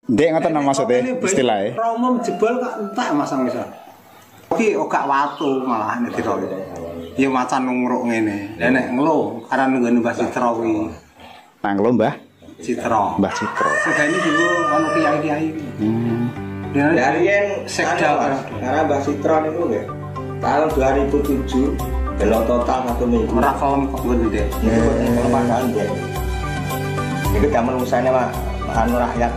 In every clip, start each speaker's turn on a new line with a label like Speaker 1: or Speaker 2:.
Speaker 1: Ndek ngoten maksudnya istilahnya.
Speaker 2: Romo jebol kok entek masang misal. Iki gak watu malah nek diro. Ya macan ngruk ngene. Lah nek nglo karena nunggu Mbah Citra kuwi.
Speaker 1: Nang nglo Mbah
Speaker 2: Citra.
Speaker 1: Mbah Citra.
Speaker 2: Segane dulu ono kiai-kiai.
Speaker 3: Dari yang
Speaker 2: sekda
Speaker 3: karena Mbah Citra niku nggih. Tahun 2007 belum total 1 minggu.
Speaker 2: ora kolom kok gede.
Speaker 3: Niku padahal nggih. Niku zaman usahane Pak anu rakyat.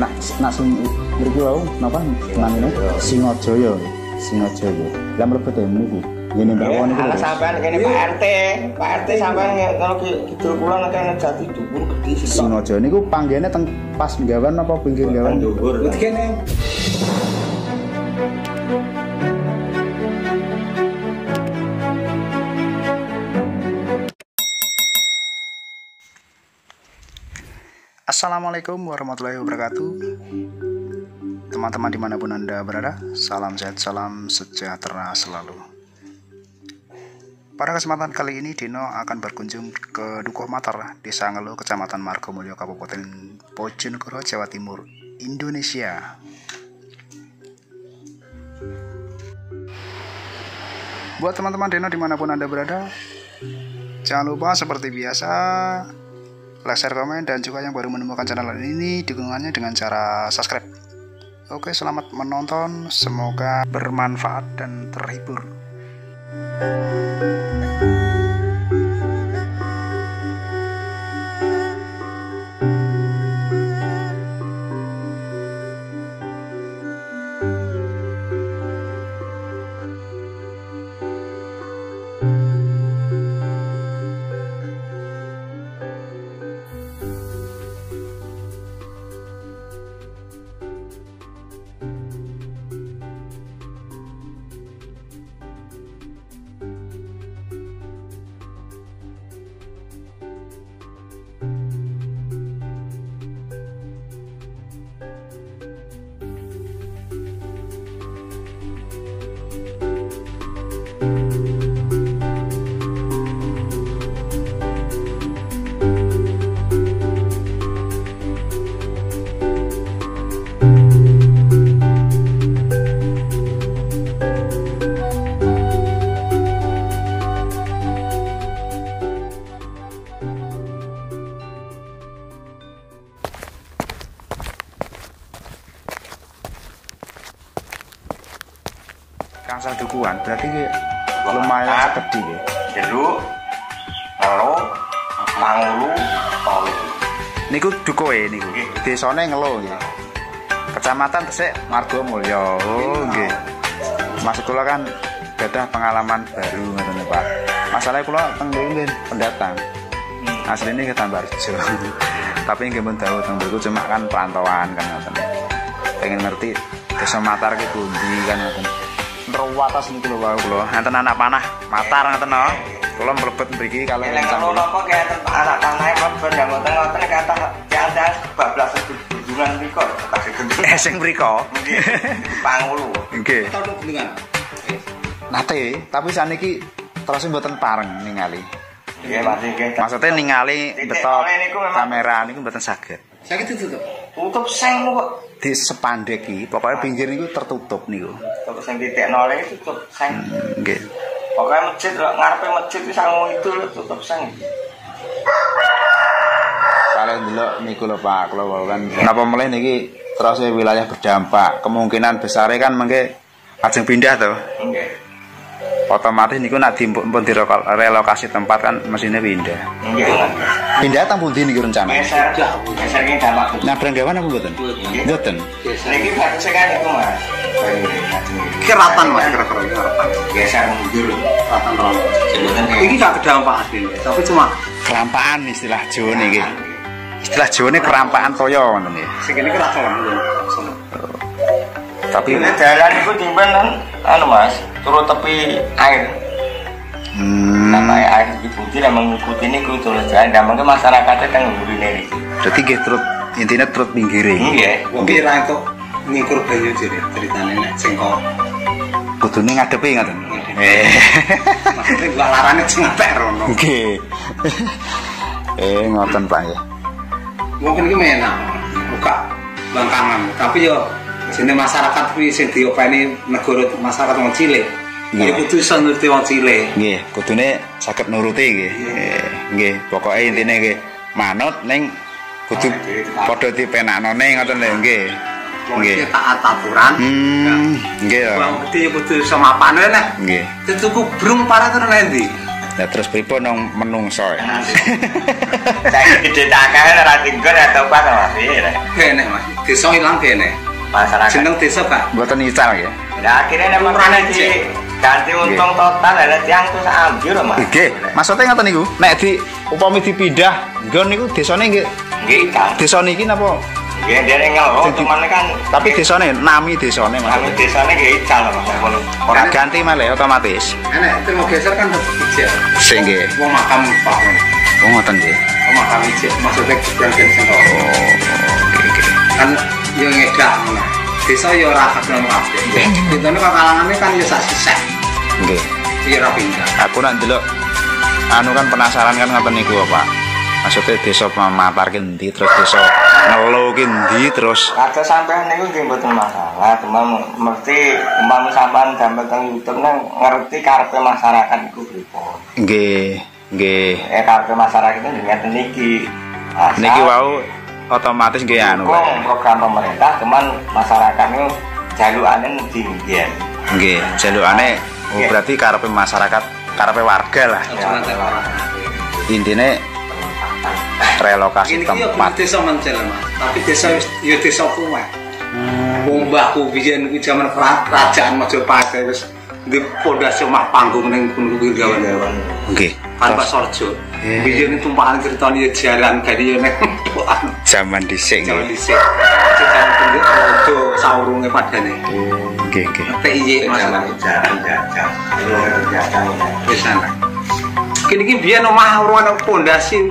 Speaker 1: Nak sing mriki wau napa namine Singajaya. Lah mlebet niku. Ngene Mbak Won niku.
Speaker 3: Sampeyan kene Pak RT sampeyan kalau kidul kula nek Jati dhuwur gedhe sih.
Speaker 1: Singajaya niku panggene teng pas nggawan apa pinggir nggawan?
Speaker 3: Dhuwur.
Speaker 2: Kene
Speaker 1: Assalamualaikum warahmatullahi wabarakatuh. Teman-teman dimanapun Anda berada, salam sehat, salam sejahtera selalu. Pada kesempatan kali ini Dino akan berkunjung ke Dukuh Matar, Desa Ngelo, Kecamatan Margomulyo, Kabupaten Bojonegoro, Jawa Timur, Indonesia. Buat teman-teman Dino dimanapun Anda berada, jangan lupa seperti biasa like, share, komen, dan juga yang baru menemukan channel ini dukungannya dengan cara subscribe. Oke, selamat menonton, semoga bermanfaat dan terhibur. Kangsal dukuhan berarti lumayan gede ya.
Speaker 3: Deluk, Ngelo, Mangulu, Tolu.
Speaker 1: Niku dukoe niku. Desane Ngelo nggih. Kecamatan Tesik Margomulyo. Oh nggih. Maksud kula kan gadah pengalaman baru ngoten Pak. Masalahnya kula teng nggih pendatang. Asline ke Tambarjo. Tapi nggih mun dawuh teng mriku cuma kan perantauan kan ngoten. Pengen ngerti Desa Matar ki pundi kan ngoten. Terwatas niku lho kula. Enten anak panah Matar ngoten no. Kula mlebet mriki kalau
Speaker 3: Kalau napa kaya anak panah mlebet ya ngoten kata jangan bablas hubungan mriku kasih gendut.
Speaker 1: Sing mriko.
Speaker 3: Nggih. Pangulu.
Speaker 1: Nggih.
Speaker 2: Toto bendungan.
Speaker 1: Nate, tapi saniki terus mboten pareng ningali.
Speaker 3: Nggih, Mas nggih.
Speaker 1: Maksudnya ningali beto kamera niku mboten saged.
Speaker 2: Sakit ditutup.
Speaker 3: Tutup seng kok.
Speaker 1: Di sepandek iki, pokoknya pinggir niku tertutup niku.
Speaker 3: Tutup sing titik nol iki tutup seng.
Speaker 1: Nggih.
Speaker 3: Pokoknya masjid ngarepe masjid wis sangu itu tutup seng.
Speaker 1: Kalau ndelok niku lho Pak, kula wau kan. Napa mulai niki terus wilayah berdampak, kemungkinan besare kan mengke ajeng pindah to.
Speaker 3: Nggih.
Speaker 1: Otomatis niku nak dipun direlokasi tempat kan mesine pindah.
Speaker 3: Nggih.
Speaker 1: Pindah teng pundi niku rencana?
Speaker 3: Geser ki dampak.
Speaker 1: Nabrak gawan apa mboten? Mboten.
Speaker 3: Niki baru sekan iku Mas.
Speaker 2: Keratan Mas kira-kira.
Speaker 3: Geser mundur.
Speaker 2: Keratan rono.
Speaker 3: Mboten
Speaker 2: Iki gak kedampak asline, tapi cuma
Speaker 1: Kerampaan istilah Jawa niki. Istilah Jawane kerampaan toya ngoten nggih.
Speaker 2: sing kene keratan.
Speaker 1: Tapi
Speaker 3: jalan iku timben anu Mas, turut tepi air. Sampai air diputi dan mengikuti niku terus jalan dan mungkin masyarakatnya kan ngurine iki.
Speaker 1: berarti nggih terus intine terus pinggire.
Speaker 3: Nggih.
Speaker 2: Wong ki ra entuk ngikur banyu jere ceritane nek sing kok
Speaker 1: Kudune ngadepi ngoten.
Speaker 2: maksudnya gua larane sing apik rono.
Speaker 1: Nggih. Ngoten Pak ya.
Speaker 2: Mungkin ki menak. Buka bangkangan, tapi yo jenenge masyarakat kuwi sing diopeni negara masyarakat wong cilik. Ya kudu iso nuruti wong cilik.
Speaker 1: Nggih, kudune saged nuruti nggih. Nggih, pokoke intine nggih manut ning kudu padha dipenaknone ngoten lho nggih.
Speaker 2: Nggih, taat aturan.
Speaker 1: Nggih.
Speaker 2: Wong gede kudu iso mapane nek.
Speaker 1: Nggih.
Speaker 2: Tuku brung para terus endi?
Speaker 1: Ya terus pripun nang menungso.
Speaker 3: Saya gede takane ora tinggal atau apa Mas.
Speaker 2: Kene Mas, desa ilang kene.
Speaker 3: Masyarakat.
Speaker 2: Jeneng desa Pak.
Speaker 1: Mboten ical nggih.
Speaker 3: Nah, akhirnya memang ganti untung total ada tiang tuh ambil Mas.
Speaker 1: Nggih, maksudnya ngoten niku. Nek upami dipindah nggon niku desane nggih.
Speaker 3: Nggih kan.
Speaker 1: Desa niki napa?
Speaker 3: Nggih, dereng ngeloh teman kan.
Speaker 1: Tapi desane nami desane Mas.
Speaker 3: Kami desane nggih ical Mas.
Speaker 1: Ora ganti malah otomatis.
Speaker 2: Enek terima geser kan tetep ijek.
Speaker 1: Sing nggih.
Speaker 2: Wong makam Pak.
Speaker 1: Oh ngoten nggih.
Speaker 2: Wong makam ijek maksudnya kegiatan sing
Speaker 1: Oh, nggih.
Speaker 2: kan yo ngedak ngono. Desa yo ora kadang kabeh. Ditone kok kalangane kan yo sak sisek.
Speaker 1: Nggih.
Speaker 2: Iya ora pindah.
Speaker 1: Aku nak ndelok anu kan penasaran kan ngoten niku Pak. Maksudnya desa Matar ki ndi terus desa Ngelo ki ndi terus
Speaker 3: Kados sampean niku nggih mboten masalah, cuma mesti umpama sampean damel teng YouTube nang ngerti karepe masyarakat iku pripun.
Speaker 1: nggih, nggih.
Speaker 3: Karepe masyarakat itu ngeten niki.
Speaker 1: Niki wau otomatis nggih anu.
Speaker 3: Program pemerintah cuman masyarakat niku jalukane ndi nggih.
Speaker 1: Nggih, jalukane berarti karepe masyarakat, karepe warga lah. Intine relokasi tempat.
Speaker 2: Desa Mencel Mas, tapi desa yo desa kuwe. Wong mbahku biyen kuwi jaman kerajaan Majapahit wis di pondasi omah panggung ning kuwi gawan-gawan.
Speaker 1: Nggih.
Speaker 2: Tanpa sorjo. Biyen tumpakan critane yo jaran gadi yo nek
Speaker 1: Zaman dhisik
Speaker 2: jaman
Speaker 1: nggih.
Speaker 2: dhisik. Jaman pendek ojo saurunge padane.
Speaker 1: Nggih, nggih.
Speaker 2: PIY Mas.
Speaker 3: Jajan.
Speaker 2: Wis ana. Kene iki biyen omah urung ana pondasi.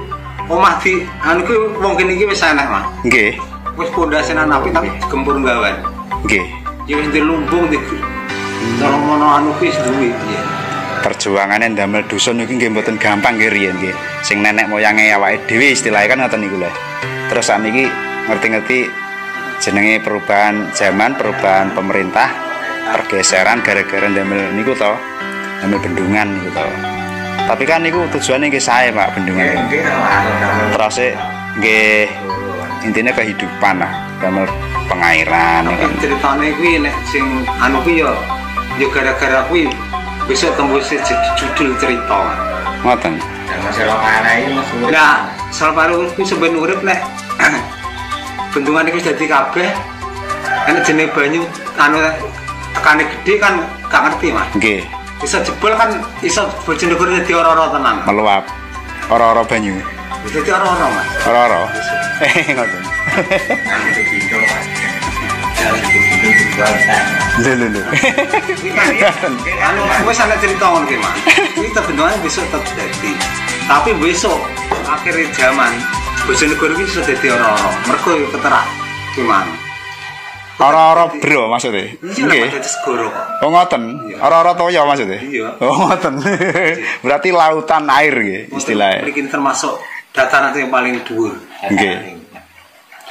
Speaker 2: Omah di anu ki wong kene iki wis enak, Mas.
Speaker 1: Nggih.
Speaker 2: Wis pondasinan api tapi gempur gawan.
Speaker 1: Nggih.
Speaker 2: Ya wis dilumbung di mono anu ki wis duwe.
Speaker 1: Perjuangane ndamel dusun iki nggih mboten gampang nggih riyen nggih. Sing nenek moyange awake dhewe istilahnya kan ngoten niku lho. Terus sakniki ngerti-ngerti jenenge perubahan zaman, perubahan pemerintah, pergeseran gara-gara ndamel niku to. Ndamel bendungan niku to. Tapi kan niku tujuannya nggih sae Pak bendungan. Terus nggih intine kehidupan lah, damel pengairan
Speaker 2: Tapi
Speaker 1: kan.
Speaker 2: ceritane kuwi nek sing anu kuwi yo gara-gara kuwi besok tembus judul cerita.
Speaker 1: Ngoten.
Speaker 3: Masalah ana iki Mas.
Speaker 2: Nah, Salparu kuwi sampeyan urip nek bendungan iki dadi kabeh. Enek jenenge banyu anu tekane gede kan gak ngerti Mas.
Speaker 1: Nggih,
Speaker 2: Bisa jebol kan iso Bojonegoro dadi ora-ora tenan.
Speaker 1: meluap. Ora-ora banyu.
Speaker 2: Dadi ora-ora Mas.
Speaker 1: Ora-ora. Ngoten.
Speaker 3: Itu bidung Mas. Itu dijual kan.
Speaker 1: Lho.
Speaker 2: Anu wis ana cerita ngono ki Mas. Iki bendungan besok tetep dadi. Tapi besok akhir zaman Bojonegoro iki iso dadi ora-ora. Mergo yo keterak gimana?
Speaker 1: Ora-ora bro maksudnya.
Speaker 2: Iya lah dadi segoro kok.
Speaker 1: Oh ngoten. Ora-ora toya maksudnya.
Speaker 2: Iya.
Speaker 1: Oh ngoten. Berarti lautan air nggih istilahnya.
Speaker 2: Mriki termasuk dataran yang paling dhuwur.
Speaker 1: Nggih.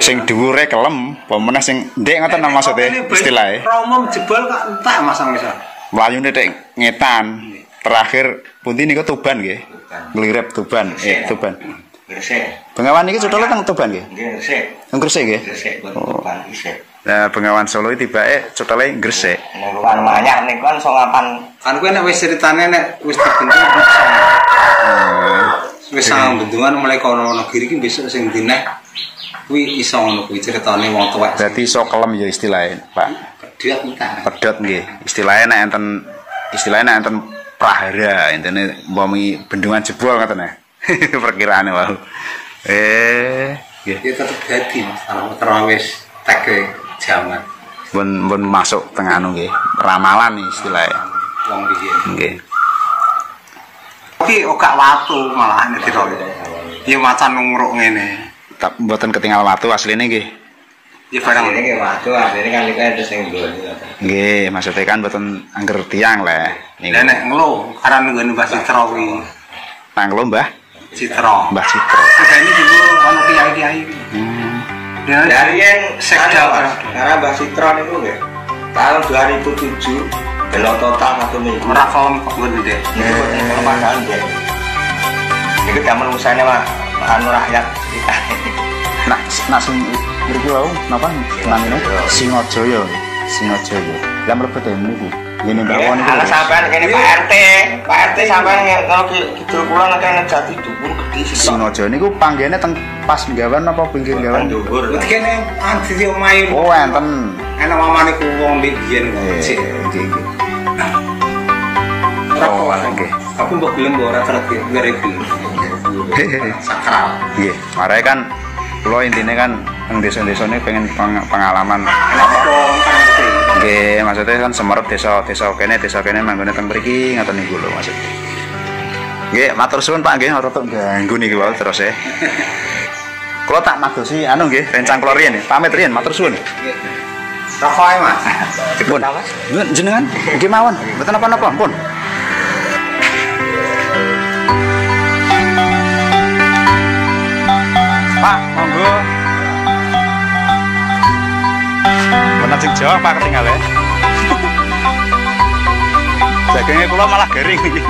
Speaker 1: Sing dhuwure kelem, apa meneh sing ndek ngoten maksudnya istilahnya.
Speaker 2: Romo jebol kok entek masang misal.
Speaker 1: Mlayune tek ngetan. Terakhir pundi niku Tuban nggih. Nglirip Tuban, Tuban.
Speaker 3: Gresik.
Speaker 1: Bengawan iki cutule teng Tuban nggih.
Speaker 3: Nggih, Gresik.
Speaker 1: Teng Gresik nggih.
Speaker 3: Gresik bukan Gresik.
Speaker 1: Nah, Bengawan Solo tibake cutule Gresik.
Speaker 3: Nek luar banyak niku kan songapan
Speaker 2: Kan kowe nek wis ceritane nek wis dibentuk bisa. Wis sang bendungan mulai kono negeri iki besok sing dineh kuwi iso ngono kuwi ceritane wong tuwek.
Speaker 1: Berarti iso kelem ya istilahnya, Pak.
Speaker 2: Dia entar.
Speaker 1: Pedhot nggih. Istilahnya nek enten prahara, intine umpami bendungan jebol ngoten ya. Perkiraane wae. Nggih.
Speaker 2: Ya tetep dadi Mas, karena wis teke jaman
Speaker 1: Pun masuk teng anu nggih. Ramalan nih istilahnya.
Speaker 2: wong biyen.
Speaker 1: Nggih.
Speaker 2: Iki gak watu malah nek diro. Ya macan nungruk ngene.
Speaker 1: Tak mboten ketinggal watu asline nggih.
Speaker 2: Ya barang
Speaker 3: ini kayak waktu aslinya kan itu ada yang dua.
Speaker 1: Nggih, maksudnya kan mboten angger tiyang le.
Speaker 2: Lah nek nglo karena ngene Mbah Citra kuwi.
Speaker 1: Nang lho, Mbah.
Speaker 2: Citra.
Speaker 1: Mbah Citra.
Speaker 2: Ini juga ono kiai-kiai.
Speaker 3: Dari yang
Speaker 2: sekda, Mas.
Speaker 3: karena Mbak Citron itu nggih. Tahun 2007 belum total 1 minggu.
Speaker 2: Ora kon kok gede.
Speaker 3: Itu padahal nggih. Iki damen usane Pak anu rakyat kita.
Speaker 1: Nak sing mriki wau napa namine Singojaya. Singojaya. Lah mlebet niku. Ngene Mbak Won niku.
Speaker 3: Ala sampean kene Pak RT sampean kalau kidul kula nek ngejati dhuwur gede sih.
Speaker 1: Singojaya niku panggene teng pas gawan apa pinggir gawan?
Speaker 3: Dhuwur.
Speaker 2: Wis kene anti omahe.
Speaker 1: Oh, enten.
Speaker 2: Enak mamane ku wong mbek biyen sik.
Speaker 1: Nggih.
Speaker 2: Oh,
Speaker 1: nggih.
Speaker 2: Aku mbok gelem mbok ora terus ngerepi. Sakral.
Speaker 1: Iya, makanya kan kula intine kan teng desa-desa ini pengen pengalaman.
Speaker 2: Apa kan ngerti.
Speaker 1: Nggih, maksudnya kan semerep desa kene manggone teng mriki ngoten niku lho maksudnya. Nggih, matur suwun Pak nggih ora tok ganggu niki wae terus e. Kula tak madosi anu nggih, rencang kula riyen. Pamit riyen, matur suwun.
Speaker 2: Rokok ae, Mas.
Speaker 1: Pun. Jenengan nggih mawon, mboten napa-napa, pun. Pak, monggo. Benar sing Jawa Pak ketinggalan. Dagingnya kula malah garing iki.